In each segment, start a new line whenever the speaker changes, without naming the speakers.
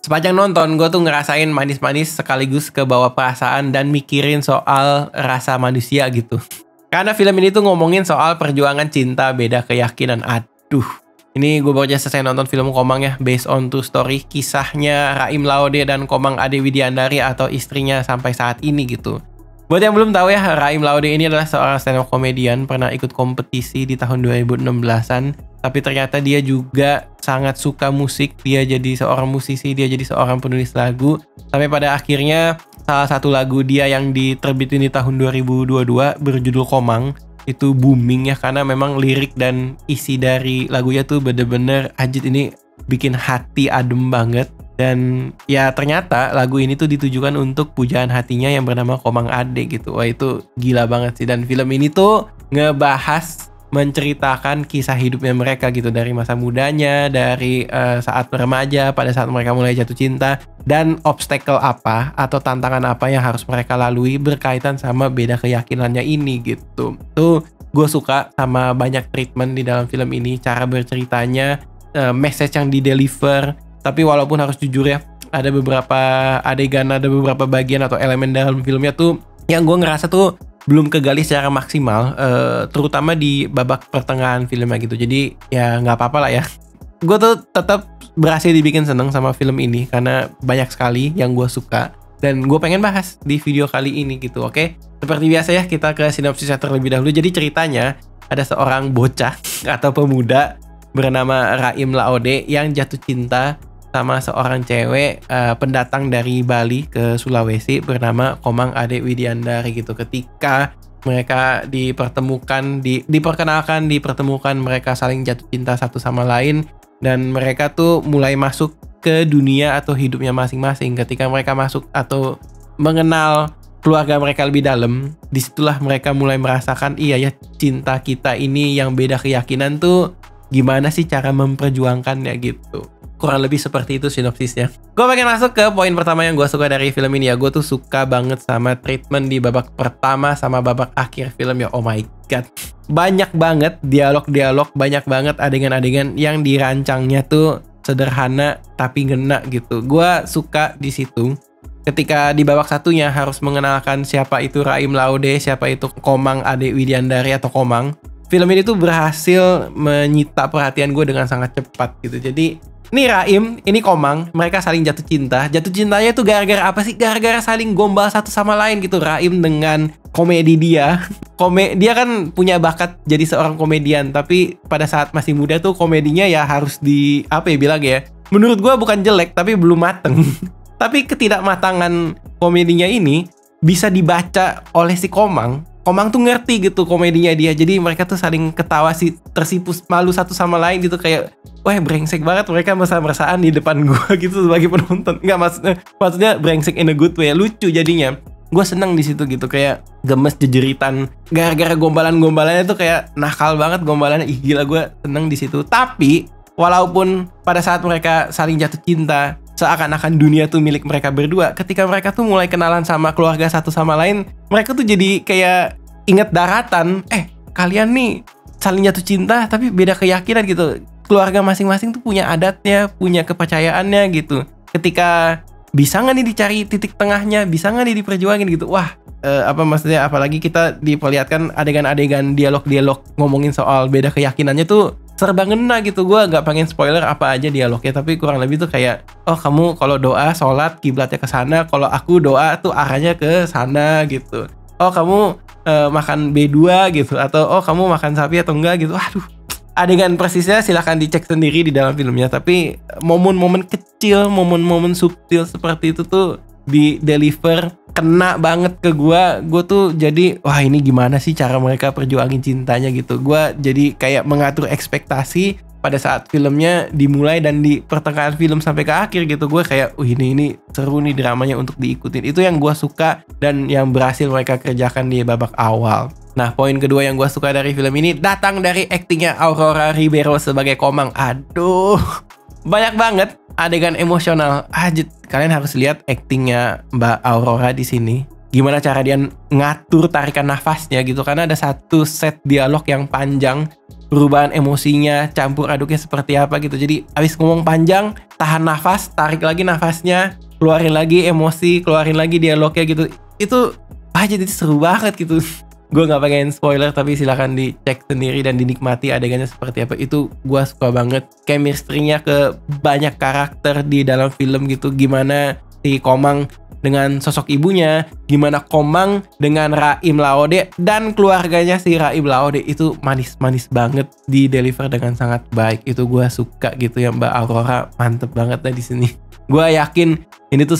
Sepanjang nonton, gue tuh ngerasain manis-manis sekaligus kebawa perasaan dan mikirin soal rasa manusia gitu. Karena film ini tuh ngomongin soal perjuangan cinta beda keyakinan. Aduh, ini gue baru aja selesai nonton film Komang ya, based on true story. Kisahnya Raim Laude dan Komang Ade Widiandari atau istrinya sampai saat ini gitu. Buat yang belum tahu ya, Raim Laude ini adalah seorang stand up comedian, pernah ikut kompetisi di tahun 2016-an. Tapi ternyata dia juga sangat suka musik, dia jadi seorang musisi, dia jadi seorang penulis lagu. Sampai pada akhirnya salah satu lagu dia yang diterbitin di tahun 2022 berjudul Komang itu booming ya, karena memang lirik dan isi dari lagunya tuh bener-bener ajit, ini bikin hati adem banget. Dan ya ternyata lagu ini tuh ditujukan untuk pujaan hatinya yang bernama Komang Ade gitu. Wah itu gila banget sih. Dan film ini tuh ngebahas, menceritakan kisah hidupnya mereka gitu, dari masa mudanya, dari saat remaja, pada saat mereka mulai jatuh cinta, dan obstacle apa atau tantangan apa yang harus mereka lalui berkaitan sama beda keyakinannya ini gitu. Tuh gue suka sama banyak treatment di dalam film ini, cara berceritanya, message yang di-deliver. Tapi walaupun harus jujur ya, ada beberapa adegan, ada beberapa bagian atau elemen dalam filmnya tuh yang gue ngerasa tuh belum kegali secara maksimal, terutama di babak pertengahan filmnya gitu. Jadi ya nggak apa-apa lah ya. Gue tuh tetap berhasil dibikin seneng sama film ini karena banyak sekali yang gue suka dan gue pengen bahas di video kali ini gitu. Oke, seperti biasa ya, kita ke sinopsisnya terlebih dahulu. Jadi ceritanya ada seorang bocah atau pemuda bernama Raim Laude yang jatuh cinta sama seorang cewek pendatang dari Bali ke Sulawesi bernama Komang Ade Widiandari gitu. Ketika mereka dipertemukan, mereka saling jatuh cinta satu sama lain, dan mereka tuh mulai masuk ke dunia atau hidupnya masing-masing. Ketika mereka masuk atau mengenal keluarga mereka lebih dalam, disitulah mereka mulai merasakan, iya ya, cinta kita ini yang beda keyakinan tuh gimana sih cara memperjuangkannya gitu. Kurang lebih seperti itu sinopsisnya. Gue pengen masuk ke poin pertama yang gue suka dari film ini ya. Gue tuh suka banget sama treatment di babak pertama sama babak akhir film ya. Oh my god, banyak banget dialog-dialog, banyak banget adegan-adegan yang dirancangnya tuh sederhana tapi ngena gitu. Gue suka di situ. Ketika di babak satunya harus mengenalkan siapa itu Raim Laude, siapa itu Komang Ade Widiandari atau Komang. Film ini tuh berhasil menyita perhatian gue dengan sangat cepat gitu. Jadi ini Raim, ini Komang, mereka saling jatuh cinta. Jatuh cintanya tuh gara-gara apa sih? Gara-gara saling gombal satu sama lain gitu. Raim dengan komedi dia. Dia kan punya bakat jadi seorang komedian, tapi pada saat masih muda tuh komedinya ya harus menurut gue bukan jelek, tapi belum mateng. Tapi ketidakmatangan komedinya ini bisa dibaca oleh si Komang. Komang tuh ngerti gitu komedinya dia. Jadi mereka tuh saling ketawa sih, tersipu malu satu sama lain gitu, kayak wah brengsek banget mereka mesra-mesraan di depan gua gitu sebagai penonton. Enggak, maksudnya brengsek in a good way, lucu jadinya. Gue seneng di situ gitu, kayak gemes jejeritan gara-gara gombalan-gombalannya tuh kayak nakal banget gombalannya. Ih gila, gue seneng di situ. Tapi walaupun pada saat mereka saling jatuh cinta, seakan-akan dunia tuh milik mereka berdua, ketika mereka tuh mulai kenalan sama keluarga satu sama lain, mereka tuh jadi kayak inget daratan. Kalian nih saling jatuh cinta tapi beda keyakinan gitu. Keluarga masing-masing tuh punya adatnya, punya kepercayaannya gitu. Ketika bisa nggak nih dicari titik tengahnya, bisa nggak nih diperjuangin gitu. Wah, maksudnya apalagi kita diperlihatkan adegan-adegan dialog-dialog ngomongin soal beda keyakinannya tuh serba ngena gitu. Gue gak pengen spoiler apa aja dialognya, tapi kurang lebih tuh kayak, oh kamu kalau doa sholat kiblatnya ke sana, kalau aku doa tuh arahnya ke sana gitu. Oh kamu makan B2 gitu, atau oh kamu makan sapi atau enggak gitu. Aduh, adegan persisnya silahkan dicek sendiri di dalam filmnya. Tapi momen-momen kecil, momen-momen subtil seperti itu tuh di deliver kena banget ke gue tuh jadi wah ini gimana sih cara mereka perjuangin cintanya gitu. Gue jadi kayak mengatur ekspektasi pada saat filmnya dimulai dan di pertengahan film sampai ke akhir gitu. Gue kayak ini seru nih dramanya untuk diikutin. Itu yang gue suka dan yang berhasil mereka kerjakan di babak awal. Nah, poin kedua yang gue suka dari film ini datang dari aktingnya Aurora Ribeiro sebagai Komang. Aduh, banyak banget adegan emosional. Kalian harus lihat aktingnya Mbak Aurora di sini. Gimana cara dia ngatur tarikan nafasnya gitu, karena ada satu set dialog yang panjang perubahan emosinya, campur aduknya seperti apa gitu. Jadi abis ngomong panjang, tahan nafas, tarik lagi nafasnya, keluarin lagi emosi, keluarin lagi dialognya gitu. Itu jadi seru banget gitu. Gue gak pengen spoiler, tapi silahkan dicek sendiri dan dinikmati adegannya seperti apa. Itu gue suka banget chemistry-nya ke banyak karakter di dalam film gitu. Gimana si Komang dengan sosok ibunya, gimana Komang dengan Raim Laode dan keluarganya si Raim Laode. Itu manis-manis banget, di deliver dengan sangat baik. Itu gue suka gitu ya. Mbak Aurora mantep banget lah di sini. Gue yakin ini tuh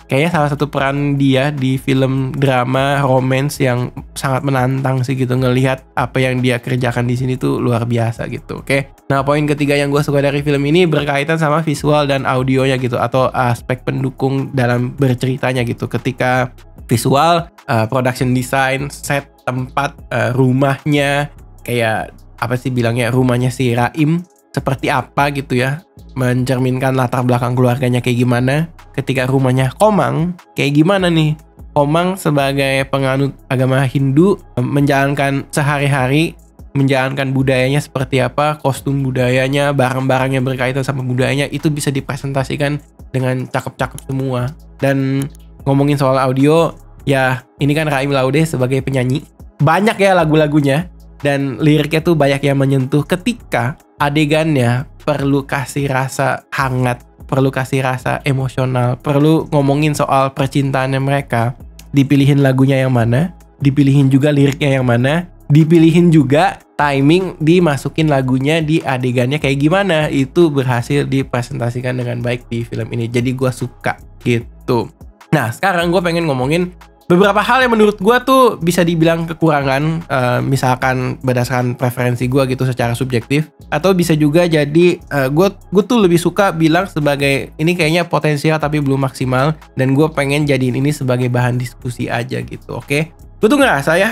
kayaknya salah satu peran dia di film drama romance yang sangat menantang sih gitu. Ngelihat apa yang dia kerjakan di sini tuh luar biasa gitu. Oke. Nah, poin ketiga yang gue suka dari film ini berkaitan sama visual dan audionya gitu, atau aspek pendukung dalam berceritanya gitu. Ketika visual, production design, set, tempat, rumahnya, kayak apa sih bilangnya, rumahnya si Raim seperti apa gitu ya, mencerminkan latar belakang keluarganya kayak gimana. Ketika rumahnya Komang, kayak gimana nih? Komang sebagai penganut agama Hindu, menjalankan sehari-hari, menjalankan budayanya seperti apa, kostum budayanya, barang-barang yang berkaitan sama budayanya, itu bisa dipresentasikan dengan cakep-cakep semua. Dan ngomongin soal audio, ya ini kan Raim Laude sebagai penyanyi, banyak ya lagu-lagunya, dan liriknya tuh banyak yang menyentuh. Ketika adegannya perlu kasih rasa hangat, perlu kasih rasa emosional, perlu ngomongin soal percintaannya mereka, dipilihin lagunya yang mana, dipilihin juga liriknya yang mana, dipilihin juga timing dimasukin lagunya di adegannya kayak gimana. Itu berhasil dipresentasikan dengan baik di film ini. Jadi gue suka gitu. Nah, sekarang gue pengen ngomongin beberapa hal yang menurut gue tuh bisa dibilang kekurangan, misalkan berdasarkan preferensi gue gitu secara subjektif, atau bisa juga jadi gue tuh lebih suka bilang sebagai ini kayaknya potensial tapi belum maksimal, dan gue pengen jadiin ini sebagai bahan diskusi aja gitu. Oke, gue tuh ngerasa ya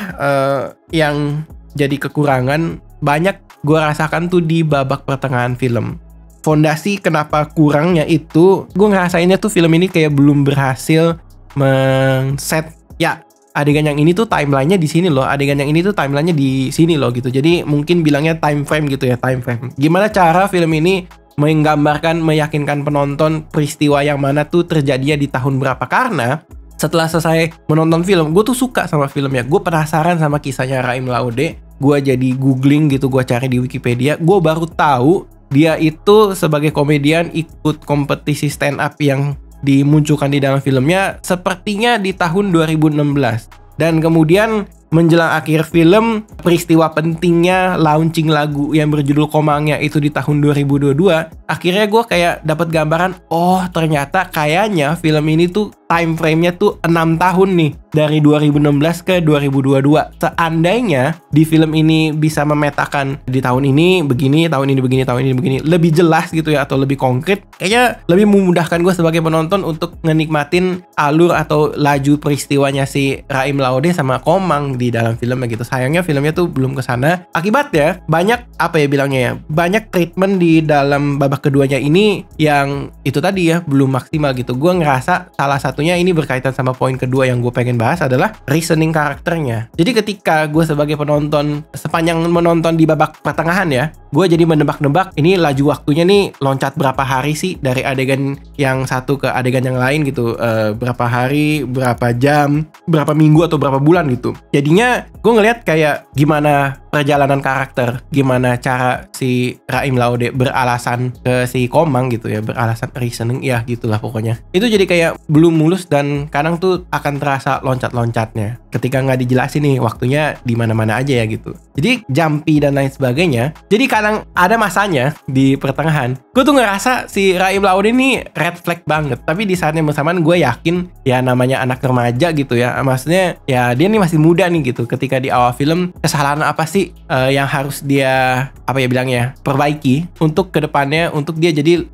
yang jadi kekurangan banyak gue rasakan tuh di babak pertengahan film. Fondasi kenapa kurangnya itu, gue ngerasainnya tuh film ini kayak belum berhasil men-set, ya adegan yang ini tuh timelinenya di sini loh, adegan yang ini tuh timelinenya di sini loh gitu. Jadi mungkin bilangnya time frame gitu ya, time frame. Gimana cara film ini menggambarkan, meyakinkan penonton peristiwa yang mana tuh terjadinya di tahun berapa. Karena setelah selesai menonton film, gue tuh suka sama filmnya. Gue penasaran sama kisahnya Raim Laude. Gue jadi googling gitu, gue cari di Wikipedia. Gue baru tahu dia itu sebagai komedian ikut kompetisi stand up yang dimunculkan di dalam filmnya sepertinya di tahun 2016. Dan kemudian menjelang akhir film, peristiwa pentingnya launching lagu yang berjudul Komangnya itu di tahun 2022. Akhirnya gue kayak dapat gambaran, oh ternyata kayaknya film ini tuh time frame-nya tuh 6 tahun nih, dari 2016 ke 2022. Seandainya di film ini bisa memetakan di tahun ini begini, tahun ini begini, tahun ini begini, lebih jelas gitu ya, atau lebih konkret, kayaknya lebih memudahkan gue sebagai penonton untuk ngenikmatin alur atau laju peristiwanya si Raim Laude sama Komang di dalam filmnya gitu. Sayangnya filmnya tuh belum kesana. Akibatnya banyak apa ya bilangnya ya, banyak treatment di dalam babak keduanya ini yang itu tadi ya belum maksimal gitu. Gue ngerasa salah satunya ini berkaitan sama poin kedua yang gue pengen bahas adalah reasoning karakternya. Jadi ketika gue sebagai penonton, sepanjang menonton di babak pertengahan ya, gue jadi menebak-nebak ini laju waktunya nih loncat berapa hari sih dari adegan yang satu ke adegan yang lain gitu, berapa hari, berapa jam, berapa minggu atau berapa bulan gitu. Jadinya gue ngelihat kayak gimana perjalanan karakter, gimana cara si Raim Laude beralasan ke si Komang gitu ya, beralasan reasoning ya gitulah pokoknya. Itu jadi kayak belum mulus dan kadang tuh akan terasa loncat-loncatnya ketika nggak dijelasin nih waktunya di mana-mana aja ya gitu. Jadi jumpy dan lain sebagainya. Jadi kadang ada masanya di pertengahan gue tuh ngerasa si Raim Laude ini red flag banget, tapi di saat yang bersamaan gue yakin ya namanya anak remaja gitu ya, maksudnya ya dia nih masih muda nih gitu. Ketika di awal film, kesalahan apa sih yang harus dia apa ya bilangnya perbaiki untuk kedepannya, untuk dia jadi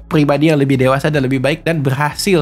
pribadi yang lebih dewasa dan lebih baik, dan berhasil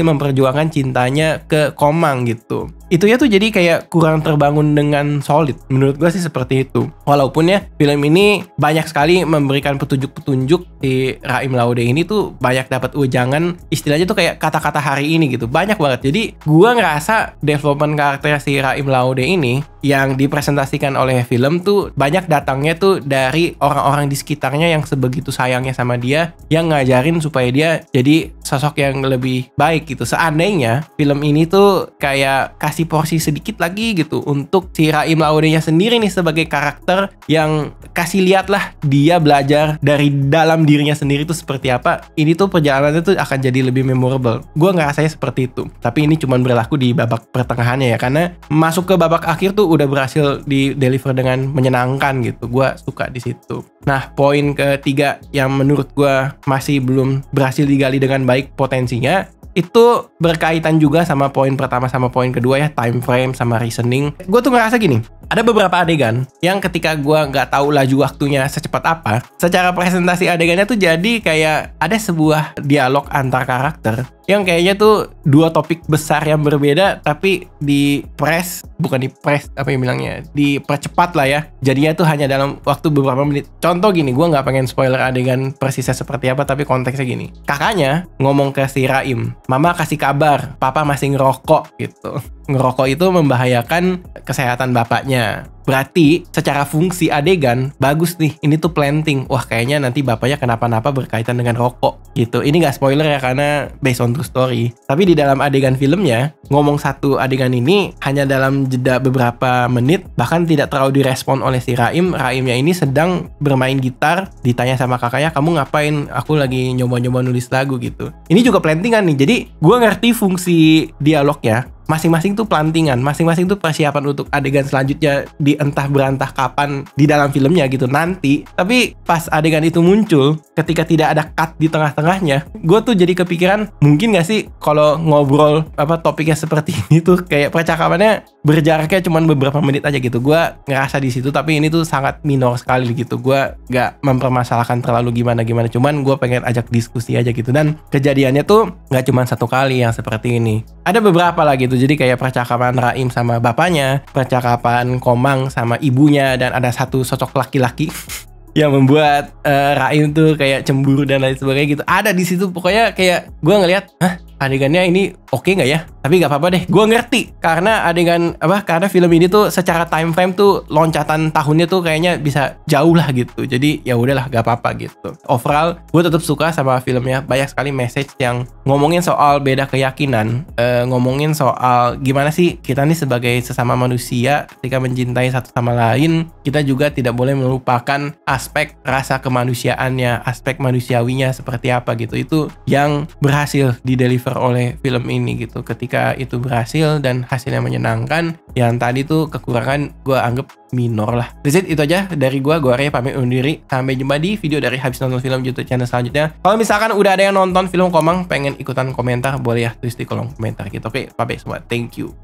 memperjuangkan cintanya ke Komang gitu. Itu ya tuh jadi kayak kurang terbangun dengan solid menurut gue sih seperti itu. Walaupun ya film ini banyak sekali memberikan petunjuk-petunjuk, si Raim Laude ini tuh banyak dapat ujangan, istilahnya tuh kayak kata-kata hari ini gitu, banyak banget. Jadi gue ngerasa development karakter si Raim Laude ini yang dipresentasikan oleh film tuh banyak datangnya tuh dari orang-orang di sekitarnya yang sebegitu sayangnya sama dia, yang ngajarin supaya dia jadi sosok yang lebih baik gitu. Seandainya film ini tuh kayak kasih porsi sedikit lagi gitu untuk si Raim Laudenya sendiri nih sebagai karakter, yang kasih lihat lah dia belajar dari dalam dirinya sendiri tuh seperti apa, ini tuh perjalanannya tuh akan jadi lebih memorable. Gue ngerasanya seperti itu. Tapi ini cuma berlaku di babak pertengahannya ya, karena masuk ke babak akhir tuh udah berhasil di deliver dengan menyenangkan gitu. Gue suka di situ. Nah, poin ketiga yang menurut gue masih belum berhasil digali dengan baik potensinya, itu berkaitan juga sama poin pertama sama poin kedua ya, time frame sama reasoning. Gue tuh ngerasa gini, ada beberapa adegan yang ketika gue nggak tahu laju waktunya secepat apa, secara presentasi adegannya tuh jadi kayak ada sebuah dialog antar karakter yang kayaknya tuh dua topik besar yang berbeda, tapi dipercepat lah ya. Jadinya tuh hanya dalam waktu beberapa menit. Contoh gini, gue nggak pengen spoiler adegan persisnya seperti apa, tapi konteksnya gini. Kakaknya ngomong ke si Raim, mama kasih kabar, papa masih ngerokok gitu. Ngerokok itu membahayakan kesehatan bapaknya. Berarti secara fungsi adegan bagus nih, ini tuh planting. Wah, kayaknya nanti bapaknya kenapa-napa berkaitan dengan rokok gitu. Ini nggak spoiler ya, karena based on true story. Tapi di dalam adegan filmnya, ngomong satu adegan ini hanya dalam jeda beberapa menit, bahkan tidak terlalu direspon oleh si Raim. Raimnya ini sedang bermain gitar, ditanya sama kakaknya, kamu ngapain? Aku lagi nyoba-nyoba nulis lagu gitu. Ini juga plantingan nih, jadi gue ngerti fungsi dialognya. Masing-masing tuh plantingan, masing-masing tuh persiapan untuk adegan selanjutnya di entah berantah kapan di dalam filmnya gitu nanti. Tapi pas adegan itu muncul, ketika tidak ada cut di tengah-tengahnya, gue tuh jadi kepikiran, mungkin gak sih kalau ngobrol topiknya seperti ini tuh kayak percakapannya berjaraknya cuma beberapa menit aja gitu. Gue ngerasa di situ, tapi ini tuh sangat minor sekali gitu. Gue gak mempermasalahkan terlalu gimana-gimana, cuman gue pengen ajak diskusi aja gitu. Dan kejadiannya tuh gak cuma satu kali yang seperti ini. Ada beberapa lah gitu. Jadi kayak percakapan Raim sama bapaknya, percakapan Komang sama ibunya, dan ada satu sosok laki-laki yang membuat Raim tuh kayak cemburu dan lain sebagainya gitu. Ada di situ, pokoknya kayak gue ngelihat, adegannya ini oke nggak ya? Tapi nggak apa-apa deh, gue ngerti karena karena film ini tuh secara time frame tuh loncatan tahunnya tuh kayaknya bisa jauh lah gitu. Jadi ya udahlah, nggak apa-apa gitu. Overall, gue tetap suka sama filmnya. Banyak sekali message yang ngomongin soal beda keyakinan, ngomongin soal gimana sih kita nih sebagai sesama manusia ketika mencintai satu sama lain, kita juga tidak boleh melupakan aspek rasa kemanusiaannya, aspek manusiawinya seperti apa gitu. Itu yang berhasil dideliver oleh film ini gitu. Ketika itu berhasil dan hasilnya menyenangkan, yang tadi tuh kekurangan gue anggap minor lah. That's it, itu aja dari gue Arya pamit undur diri. Sampai jumpa di video dari Habis Nonton Film YouTube channel selanjutnya. Kalau misalkan udah ada yang nonton film Komang pengen ikutan komentar, boleh ya tulis di kolom komentar gitu. Oke, bye-bye semua, thank you.